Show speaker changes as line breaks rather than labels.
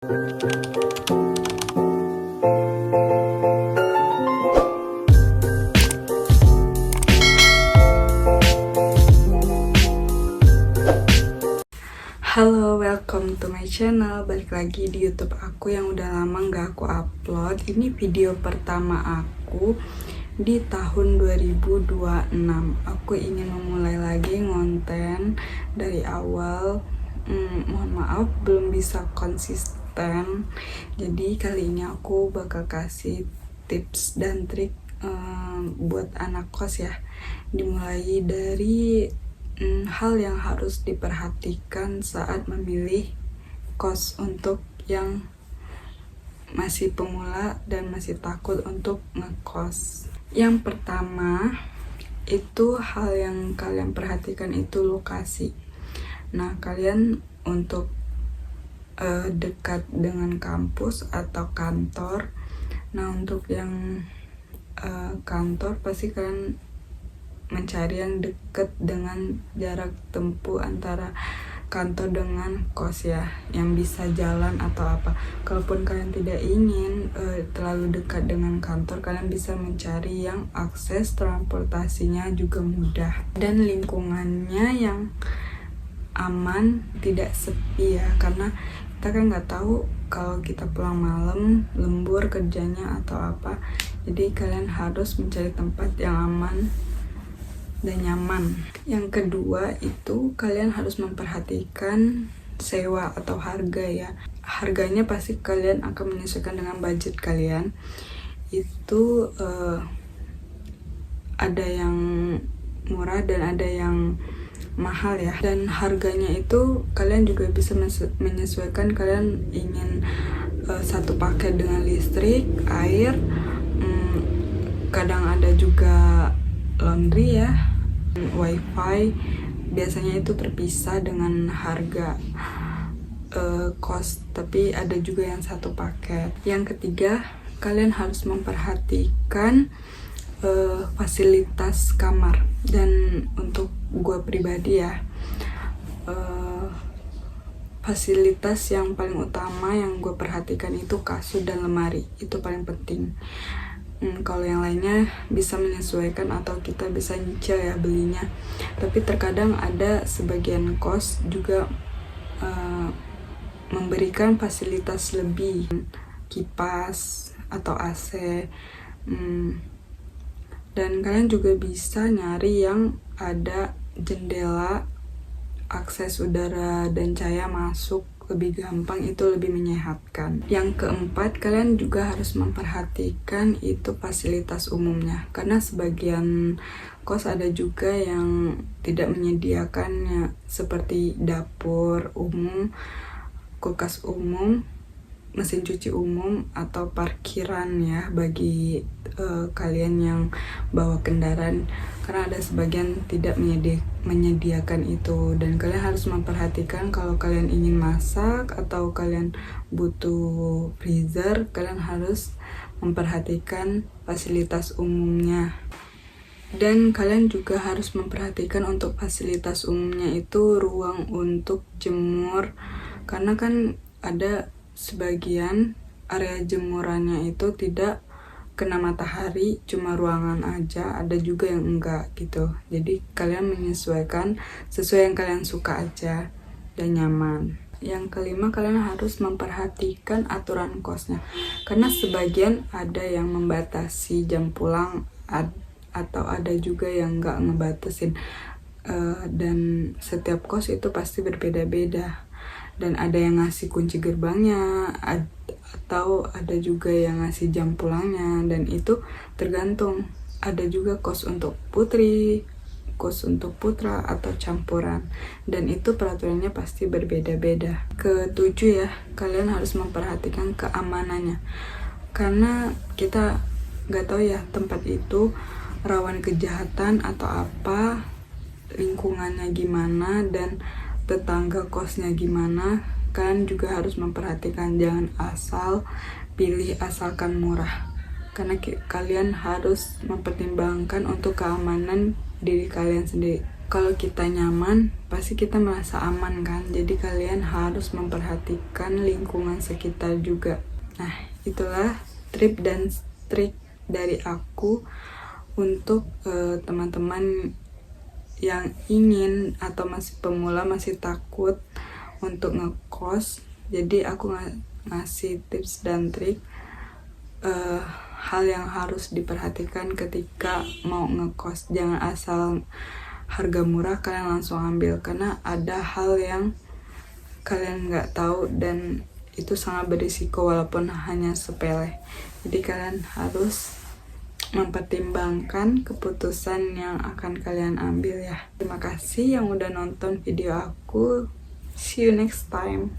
Halo, welcome to my channel. Balik lagi di YouTube aku yang udah lama nggak aku upload. Ini video pertama aku di tahun 2026. Aku ingin memulai lagi ngonten dari awal. Mohon maaf belum bisa konsisten. Jadi kali ini aku bakal kasih tips dan trik buat anak kos ya. Dimulai dari hal yang harus diperhatikan saat memilih kos untuk yang masih pemula dan masih takut untuk ngekos. Yang pertama itu hal yang kalian perhatikan itu lokasi. Nah, kalian untuk dekat dengan kampus atau kantor. Nah, untuk yang kantor pasti kalian mencari yang dekat dengan jarak tempuh antara kantor dengan kos ya, yang bisa jalan atau apa. Kalaupun kalian tidak ingin terlalu dekat dengan kantor, kalian bisa mencari yang akses transportasinya juga mudah dan lingkungannya yang aman, tidak sepi ya, karena kita kan nggak tahu kalau kita pulang malam, lembur kerjanya atau apa. Jadi kalian harus mencari tempat yang aman dan nyaman. Yang kedua itu kalian harus memperhatikan sewa atau harga ya. Harganya pasti kalian akan menyesuaikan dengan budget kalian. Itu ada yang murah dan ada yang mahal ya. Dan harganya itu kalian juga bisa menyesuaikan kalian ingin satu paket dengan listrik, air, kadang ada juga laundry ya, wifi. Biasanya itu terpisah dengan harga kos, tapi ada juga yang satu paket. Yang ketiga, kalian harus memperhatikan fasilitas kamar. Dan untuk gue pribadi ya, fasilitas yang paling utama yang gue perhatikan itu kasur dan lemari. Itu paling penting. Kalau yang lainnya bisa menyesuaikan atau kita bisa nyicil ya belinya. Tapi terkadang ada sebagian kos juga memberikan fasilitas lebih, kipas atau AC. Dan kalian juga bisa nyari yang ada jendela, akses udara dan cahaya masuk lebih gampang, itu lebih menyehatkan. Yang keempat, kalian juga harus memperhatikan itu fasilitas umumnya, karena sebagian kos ada juga yang tidak menyediakannya, seperti dapur umum, kulkas umum, mesin cuci umum, atau parkiran ya bagi kalian yang bawa kendaraan, karena ada sebagian tidak menyediakan itu. Dan kalian harus memperhatikan kalau kalian ingin masak atau kalian butuh freezer, kalian harus memperhatikan fasilitas umumnya. Dan kalian juga harus memperhatikan untuk fasilitas umumnya itu ruang untuk jemur, karena kan ada sebagian area jemurannya itu tidak kena matahari, cuma ruangan aja, ada juga yang enggak gitu. Jadi kalian menyesuaikan sesuai yang kalian suka aja dan nyaman. Yang kelima, kalian harus memperhatikan aturan kosnya, karena sebagian ada yang membatasi jam pulang atau ada juga yang enggak ngebatasin. Dan setiap kos itu pasti berbeda-beda. Dan ada yang ngasih kunci gerbangnya, atau ada juga yang ngasih jam pulangnya, dan itu tergantung. Ada juga kos untuk putri, kos untuk putra, atau campuran, dan itu peraturannya pasti berbeda-beda. Ketujuh ya, kalian harus memperhatikan keamanannya, karena kita nggak tahu ya tempat itu rawan kejahatan atau apa, lingkungannya gimana, dan tetangga kosnya gimana. Kalian juga harus memperhatikan, jangan asal pilih asalkan murah, karena kalian harus mempertimbangkan untuk keamanan diri kalian sendiri. kalau kita nyaman, pasti kita merasa aman kan. Jadi kalian harus memperhatikan lingkungan sekitar juga. Nah, itulah tip dan trik dari aku untuk teman-teman yang ingin atau masih pemula, masih takut untuk ngekos. Jadi aku ngasih tips dan trik hal yang harus diperhatikan ketika mau ngekos. Jangan asal harga murah kalian langsung ambil, karena ada hal yang kalian nggak tahu dan itu sangat berisiko walaupun hanya sepele. Jadi kalian harus mempertimbangkan keputusan yang akan kalian ambil ya. Terima kasih yang udah nonton video aku. See you next time.